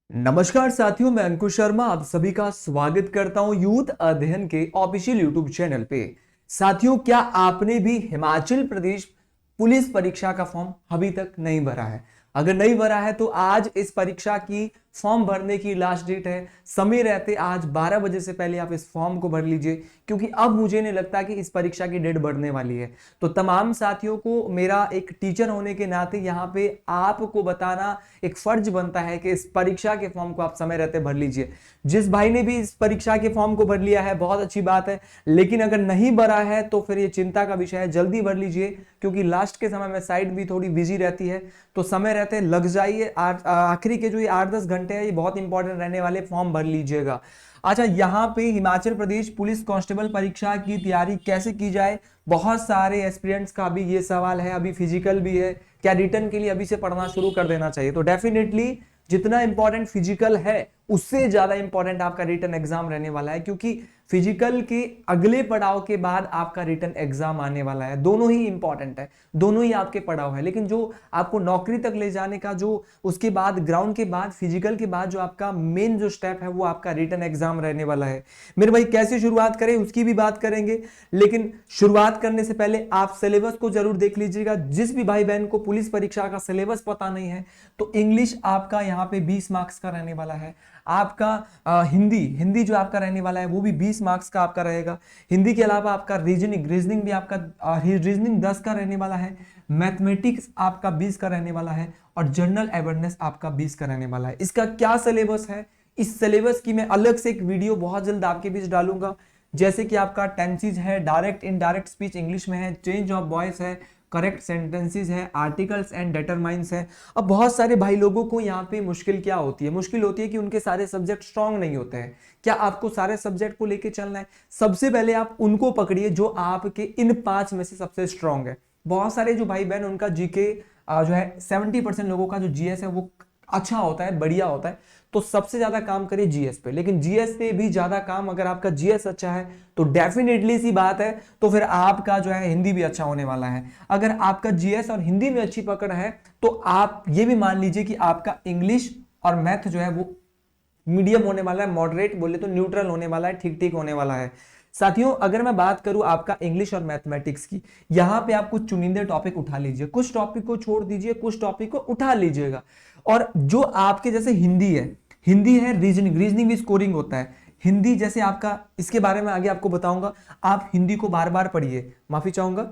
नमस्कार साथियों, मैं अंकुश शर्मा आप सभी का स्वागत करता हूं यूथ अध्ययन के ऑफिशियल यूट्यूब चैनल पे। साथियों, क्या आपने भी हिमाचल प्रदेश पुलिस परीक्षा का फॉर्म अभी तक नहीं भरा है? अगर नहीं भरा है तो आज इस परीक्षा की फॉर्म भरने की लास्ट डेट है। समय रहते आज 12 बजे से पहले आप इस फॉर्म को भर लीजिए, क्योंकि अब मुझे नहीं लगता कि इस परीक्षा की डेट बढ़ने वाली है। तो तमाम साथियों को मेरा एक टीचर होने के नाते यहाँ पे आपको बताना एक फर्ज बनता है कि इस परीक्षा के फॉर्म को आप समय रहते भर लीजिए। जिस भाई ने भी इस परीक्षा के फॉर्म को भर लिया है बहुत अच्छी बात है, लेकिन अगर नहीं भरा है तो फिर ये चिंता का विषय है। जल्दी भर लीजिए, क्योंकि लास्ट के समय में साइट भी थोड़ी बिजी रहती है। तो समय रहते लग जाइए। आखिरी के जो ये 8-10 घंटे हैं ये बहुत इंपॉर्टेंट रहने वाले, फॉर्म भर लीजिएगा। अच्छा, यहाँ पे हिमाचल प्रदेश पुलिस कांस्टेबल परीक्षा की तैयारी कैसे की जाए, बहुत सारे एस्पिरेंट्स का भी ये सवाल है। अभी फिजिकल भी है, क्या रिटर्न के लिए अभी से पढ़ना शुरू कर देना चाहिए? तो डेफिनेटली जितना इंपॉर्टेंट फिजिकल है उससे ज्यादा इंपॉर्टेंट आपका रिटर्न एग्जाम रहने वाला है, क्योंकि फिजिकल के अगले पड़ाव के बाद आपका रिटर्न एग्जाम आने वाला है। दोनों ही इंपॉर्टेंट है, दोनों ही आपके पड़ाव है, लेकिन जो आपको नौकरी तक ले जाने का, जो उसके बाद ग्राउंड के बाद फिजिकल के बाद जो आपका मेन जो स्टेप है वो आपका रिटर्न एग्जाम रहने वाला है। मेरे भाई, कैसे शुरुआत करें उसकी भी बात करेंगे, लेकिन शुरुआत करने से पहले आप सिलेबस को जरूर देख लीजिएगा। जिस भी भाई बहन को पुलिस परीक्षा का सिलेबस पता नहीं है, तो इंग्लिश आपका यहाँ पे 20 मार्क्स का रहने वाला है। आपका हिंदी जो आपका रहने वाला है वो भी 20 मार्क्स का आपका रहेगा। हिंदी के अलावा आपका रीजनिंग भी आपका रीजनिंग 10 का रहने वाला है। मैथमेटिक्स आपका 20 का रहने वाला है, और जनरल अवेयरनेस आपका 20 का रहने वाला है। इसका क्या सिलेबस है, इस सिलेबस की मैं अलग से एक वीडियो बहुत जल्द आपके बीच डालूंगा। जैसे कि आपका टेंसेज है, डायरेक्ट इनडायरेक्ट स्पीच इंग्लिश में है, चेंज ऑफ वॉइस है, करेक्ट सेंटेंसेस है, आर्टिकल्स एंड डिटरमाइंस है। अब बहुत सारे भाई लोगों को यहाँ पे मुश्किल क्या होती है? मुश्किल होती है कि उनके सारे सब्जेक्ट स्ट्रांग नहीं होते हैं। क्या आपको सारे सब्जेक्ट को लेके चलना है? सबसे पहले आप उनको पकड़िए जो आपके इन 5 में से सबसे स्ट्रांग है। बहुत सारे जो भाई बहन उनका जीके जो है 70% लोगों का जो जीएस है वो अच्छा होता है, बढ़िया होता है। तो सबसे ज्यादा काम करिए जीएस पे, लेकिन जीएस से भी ज्यादा काम, अगर आपका जीएस अच्छा है तो डेफिनेटली सी बात है तो फिर आपका जो है हिंदी भी अच्छा होने वाला है। अगर आपका जीएस और हिंदी में अच्छी पकड़ है तो आप ये भी मान लीजिए कि आपका इंग्लिश और मैथ जो है वो मीडियम होने वाला है, मॉडरेट बोले तो न्यूट्रल होने वाला है, ठीक ठीक होने वाला है। साथियों, अगर मैं बात करूं आपका इंग्लिश और मैथमेटिक्स की, यहां पे आप कुछ चुनिंदे टॉपिक उठा लीजिए, कुछ टॉपिक को छोड़ दीजिए, कुछ टॉपिक को उठा लीजिएगा। और जो आपके जैसे हिंदी है, रीजनिंग भी स्कोरिंग होता है। हिंदी जैसे आपका, इसके बारे में आगे आपको बताऊंगा। आप हिंदी को बार बार पढ़िए, माफी चाहूंगा।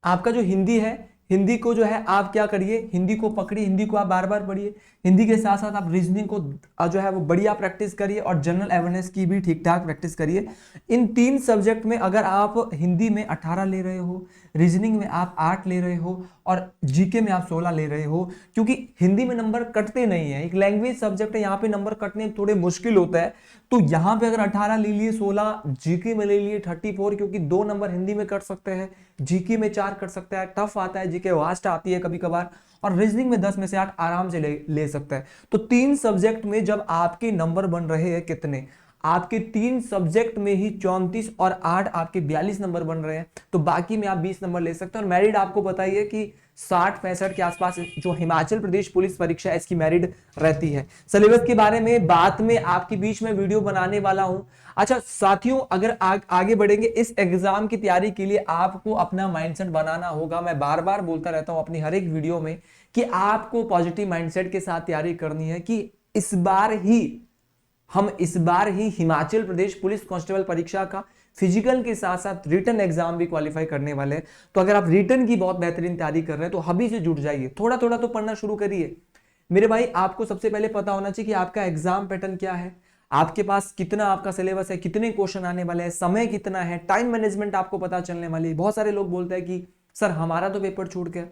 आपका जो हिंदी है, हिंदी को जो है आप क्या करिए, हिंदी को पकड़िए, हिंदी को आप बार बार पढ़िए। हिंदी के साथ साथ आप रीजनिंग को जो है वो बढ़िया प्रैक्टिस करिए, और जनरल अवेयरनेस की भी ठीक ठाक प्रैक्टिस करिए। इन 3 सब्जेक्ट में अगर आप हिंदी में 18 ले रहे हो, रीजनिंग में आप 8 ले रहे हो, और जीके में आप 16 ले रहे हो, क्योंकि हिंदी में नंबर कटते नहीं है, एक लैंग्वेज सब्जेक्ट है, यहाँ पे नंबर कटने थोड़े मुश्किल होता है। तो यहाँ पे अगर 18 ले लिए, 16 जीके में ले लिए, 34, क्योंकि 2 नंबर हिंदी में कट सकते हैं, जीके में 4 कट सकता है, टफ आता है, जीके वास्ट आती है कभी कभार, और रीजनिंग में 10 में से 8 आराम से ले सकता है। तो 3 सब्जेक्ट में जब आपके नंबर बन रहे हैं कितने, आपके 3 सब्जेक्ट में ही 34 और 8 आपके 42 नंबर बन रहे हैं, तो बाकी में आप 20 नंबर ले सकते हैं। और मेरिट आपको बताइए कि 60-65 के आसपास जो हिमाचल प्रदेश पुलिस परीक्षा है इसकी मेरिट रहती है। सिलेबस के बारे में बाद में आपके बीच में वीडियो बनाने वाला हूं। अच्छा साथियों, अगर आगे बढ़ेंगे इस एग्जाम की तैयारी के लिए आपको अपना माइंडसेट बनाना होगा। मैं बार बार बोलता रहता हूं अपनी हर एक वीडियो में कि आपको पॉजिटिव माइंडसेट के साथ तैयारी करनी है, कि इस बार ही हिमाचल प्रदेश पुलिस कांस्टेबल परीक्षा का फिजिकल के साथ साथ रिटर्न एग्जाम भी क्वालिफाई करने वाले हैं। तो अगर आप रिटर्न की बहुत बेहतरीन तैयारी कर रहे हैं तो अभी से जुट जाइए, थोड़ा थोड़ा तो पढ़ना शुरू करिए। मेरे भाई, आपको सबसे पहले पता होना चाहिए कि आपका एग्जाम पैटर्न क्या है, आपके पास कितना आपका सिलेबस है, कितने क्वेश्चन आने वाले हैं, समय कितना है, टाइम मैनेजमेंट आपको पता चलने वाली है। बहुत सारे लोग बोलते हैं कि सर हमारा तो पेपर छूट गया।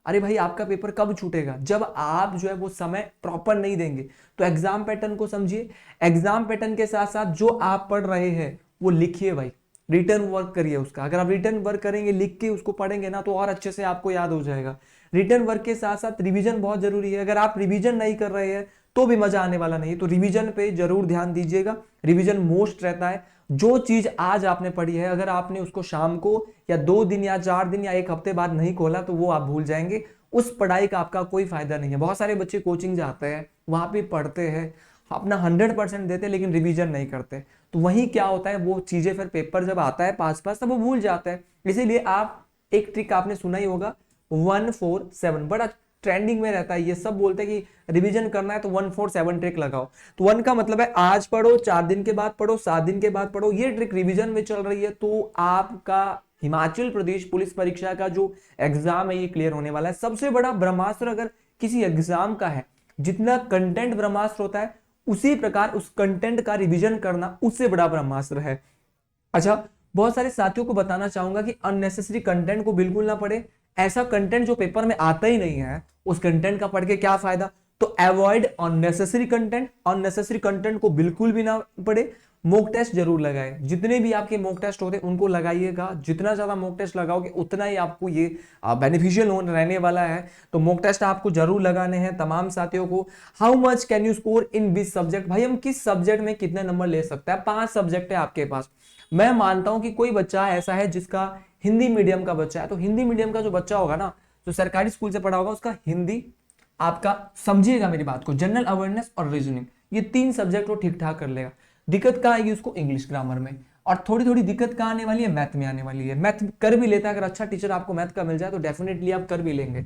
अरे भाई, आपका पेपर कब छूटेगा? जब आप जो है वो समय प्रॉपर नहीं देंगे। तो एग्जाम पैटर्न को समझिए, एग्जाम पैटर्न के साथ साथ जो आप पढ़ रहे हैं वो लिखिए भाई, रिटर्न वर्क करिए उसका। अगर आप रिटर्न वर्क करेंगे, लिख के उसको पढ़ेंगे ना, तो और अच्छे से आपको याद हो जाएगा। रिटर्न वर्क के साथ साथ रिवीजन बहुत जरूरी है। अगर आप रिवीजन नहीं कर रहे हैं तो भी मजा आने वाला नहीं है, तो रिवीजन पे जरूर ध्यान दीजिएगा। रिवीजन मोस्ट रहता है। जो चीज आज आपने पढ़ी है, अगर आपने उसको शाम को या 2 दिन या 4 दिन या 1 हफ्ते बाद नहीं खोला तो वो आप भूल जाएंगे, उस पढ़ाई का आपका कोई फायदा नहीं है। बहुत सारे बच्चे कोचिंग जाते हैं, वहां पे पढ़ते हैं, अपना 100% देते, लेकिन रिवीजन नहीं करते। तो वही क्या होता है, वो चीजें फिर पेपर जब आता है पास पास तब वो भूल जाता है। इसीलिए आप एक ट्रिक आपने सुना ही होगा 147, बड़ा ट्रेंडिंग में रहता है। ये सब बोलते हैं कि रिवीजन करना है तो 147 ट्रिक लगाओ। तो 1 का मतलब है आज पढ़ो, 4 दिन के बाद पढ़ो, 7 दिन के बाद पढ़ो। ये ट्रिक रिवीजन में चल रही है तो आपका हिमाचल प्रदेश पुलिस परीक्षा का जो एग्जाम है ये क्लियर होने वाला है। सबसे बड़ा ब्रह्मास्त्र अगर किसी एग्जाम का है, जितना कंटेंट ब्रह्मास्त्र होता है उसी प्रकार उस कंटेंट का रिवीजन करना उससे बड़ा ब्रह्मास्त्र है। अच्छा, बहुत सारे साथियों को बताना चाहूंगा कि अननेसेसरी कंटेंट को बिल्कुल ना पढ़े। ऐसा कंटेंट जो पेपर में आता ही नहीं है, उस कंटेंट का पढ़ के क्या फायदा। तो avoid unnecessary content, unnecessary content को बिल्कुल भी ना पढ़े। मॉक टेस्ट जरूर लगाए, जितने भी आपके मॉक टेस्ट होते हैं उनको लगाइएगा। जितना ज्यादा मॉक टेस्ट लगाओगे उतना ही आपको ये बेनिफिशियल रहने वाला है। तो मॉक टेस्ट आपको जरूर लगाने हैं तमाम साथियों को। How much can you score in which subject, भाई हम किस सब्जेक्ट में कितने नंबर ले सकते हैं। 5 सब्जेक्ट है आपके पास। मैं मानता हूं कि कोई बच्चा ऐसा है जिसका हिंदी मीडियम का बच्चा है, तो हिंदी मीडियम का जो बच्चा होगा ना, जो सरकारी स्कूल से पढ़ा होगा, उसका हिंदी आपका, समझिएगा मेरी बात को, जनरल अवेयरनेस और रीजनिंग, ये 3 सब्जेक्ट वो ठीक ठाक कर लेगा। दिक्कत कहाँ आएगी उसको, इंग्लिश ग्रामर में। और थोड़ी थोड़ी दिक्कत कहाँ आने वाली है, मैथ में आने वाली है। मैथ कर भी लेता है, अगर अच्छा टीचर आपको मैथ का मिल जाए तो डेफिनेटली आप कर भी लेंगे।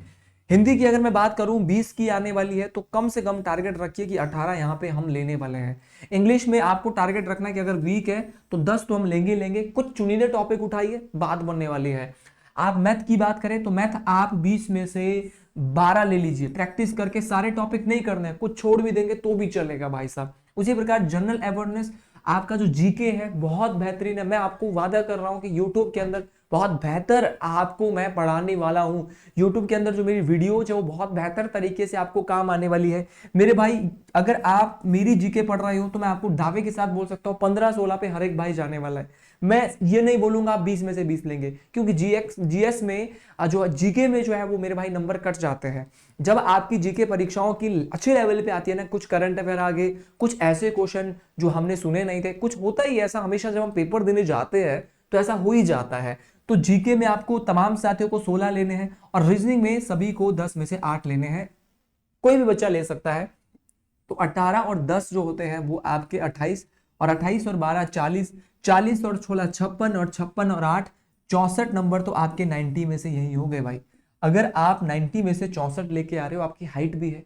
हिंदी की अगर मैं बात करूं 20 की आने वाली है, तो कम से कम टारगेट रखिए कि 18 यहाँ पे हम लेने वाले हैं। इंग्लिश में आपको टारगेट रखना है कि अगर वीक है तो 10 तो हम लेंगे। कुछ चुनिंदे टॉपिक उठाइए, बात बनने वाली है। आप मैथ की बात करें तो मैथ आप 20 में से 12 ले लीजिए। प्रैक्टिस करके सारे टॉपिक नहीं करने हैं, कुछ छोड़ भी देंगे तो भी चलेगा भाई साहब। उसी प्रकार जनरल अवेयरनेस, आपका जो जीके है बहुत बेहतरीन है। मैं आपको वादा कर रहा हूं कि यूट्यूब के अंदर बहुत बेहतर आपको मैं पढ़ाने वाला हूं। यूट्यूब के अंदर जो मेरी वीडियोज है वो बहुत बेहतर तरीके से आपको काम आने वाली है मेरे भाई। अगर आप मेरी जीके पढ़ रहे हो तो मैं आपको दावे के साथ बोल सकता हूँ 15-16 पे हर एक भाई जाने वाला है। मैं ये नहीं बोलूंगा आप 20 में से 20 लेंगे, क्योंकि जीएस में जो जीके में जो है वो मेरे भाई नंबर कट जाते हैं। जब आपकी जीके परीक्षाओं की अच्छे लेवल पे आती है ना, कुछ करंट अफेयर आ गए, कुछ ऐसे क्वेश्चन जो हमने सुने नहीं थे, कुछ होता ही ऐसा हमेशा जब हम पेपर देने जाते हैं तो ऐसा हो ही जाता है। तो जीके में आपको तमाम साथियों को 16 लेने हैं और रीजनिंग में सभी को 10 में से 8 लेने हैं। कोई भी बच्चा ले सकता है। तो 18 और 10 जो होते हैं वो आपके 28, और 28 और 12 40, 40 और 16 56, और 56 और 8 64 नंबर तो आपके 90 में से यही हो गए भाई। अगर आप 90 में से 64 लेके आ रहे हो, आपकी हाइट भी है।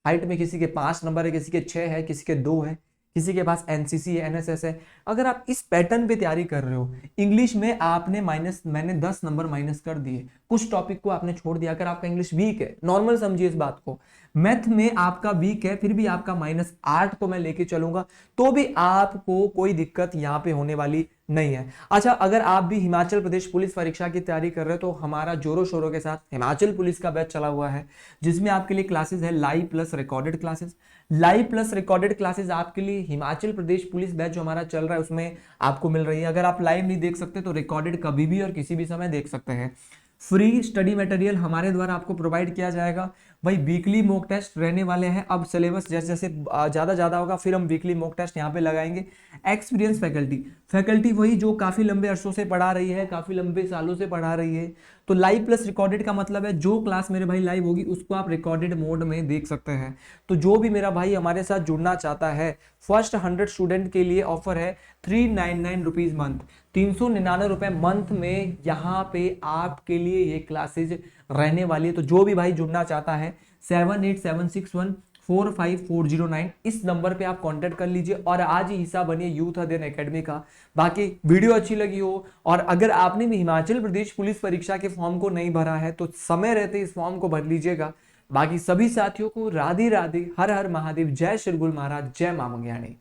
हाइट में किसी के 5 नंबर है, किसी के 6 है, किसी के 2 है, किसी के पास एनसीसी है, एनएसएस है। अगर आप इस पैटर्न पे तैयारी कर रहे हो, इंग्लिश में आपने मैंने 10 नंबर माइनस कर दिए, कुछ टॉपिक को आपने छोड़ दिया। अगर आपका इंग्लिश वीक है, नॉर्मल समझिए इस बात को, मैथ में आपका वीक है, फिर भी आपका -8 को मैं लेके चलूंगा, तो भी आपको कोई दिक्कत यहाँ पे होने वाली नहीं है। अच्छा, अगर आप भी हिमाचल प्रदेश पुलिस परीक्षा की तैयारी कर रहे हो तो हमारा जोरों शोरों के साथ हिमाचल पुलिस का बैच चला हुआ है, जिसमें आपके लिए क्लासेस है live plus recorded classes. Live plus recorded classes आपके लिए हिमाचल प्रदेश पुलिस बैच जो हमारा चल रहा है उसमें आपको मिल रही है। अगर आप लाइव नहीं देख सकते तो रिकॉर्डेड कभी भी और किसी भी समय देख सकते हैं। फ्री स्टडी मटेरियल हमारे द्वारा आपको प्रोवाइड किया जाएगा भाई। वीकली मॉक टेस्ट रहने वाले हैं। अब सिलेबस जैसे जैसे ज़्यादा होगा फिर हम वीकली मॉक टेस्ट यहाँ पे लगाएंगे। एक्सपीरियंस फैकल्टी वही जो काफ़ी लंबे अरसों से पढ़ा रही है, काफ़ी लंबे सालों से पढ़ा रही है। तो लाइव प्लस रिकॉर्डेड का मतलब है जो क्लास मेरे भाई लाइव होगी उसको आप रिकॉर्डेड मोड में देख सकते हैं। तो जो भी मेरा भाई हमारे साथ जुड़ना चाहता है, फर्स्ट 100 स्टूडेंट के लिए ऑफर है 399 रुपीज़ मंथ, 399 रुपये मंथ में यहाँ पे आपके लिए ये क्लासेज रहने वाली है। तो जो भी भाई जुड़ना चाहता है 7876145409 इस नंबर पे आप कांटेक्ट कर लीजिए और आज ही हिस्सा बनिए यूथ अध्ययन एकेडमी का। बाकी वीडियो अच्छी लगी हो और अगर आपने भी हिमाचल प्रदेश पुलिस परीक्षा के फॉर्म को नहीं भरा है तो समय रहते इस फॉर्म को भर लीजिएगा। बाकी सभी साथियों को राधे राधे, हर हर महादेव, जय श्री गुरु महाराज, जय मां मंगयाणी।